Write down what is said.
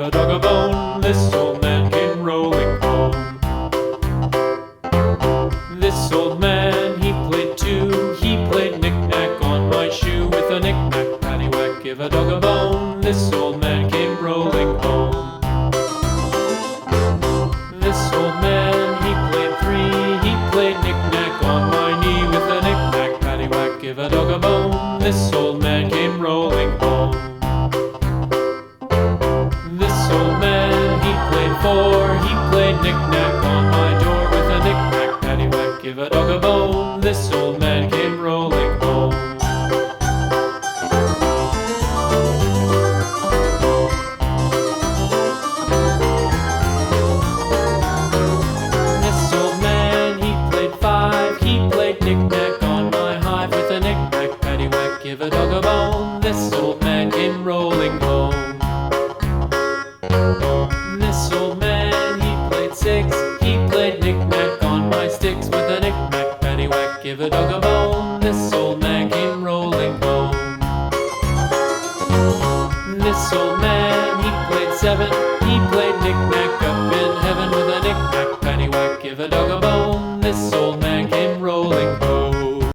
a dog a bone. This old man came rolling home. This old man, he played too. He played knick-knack on my shoe. With a knick-knack, paddywhack, give a dog a bone. This old man came rolling home. This old man, he played three. He played knick-knack on my knee. With a knick-knack, paddywhack, give a dog a bone. This old man came rolling home. This old man, he played four. He played knick-knack on my door. With a knick-knack, paddywhack, give a dog a bone. This old man came rolling home. This old man, he played five. He played knick-knack on my hive. With a knick-knack, paddywhack, give a dog a bone. This old man came rolling home. This old man, he played six. He played knick-knack on my sticks. With a knick-knack, paddywhack, give a dog a bone. This old man came rolling home. This old man, he played seven.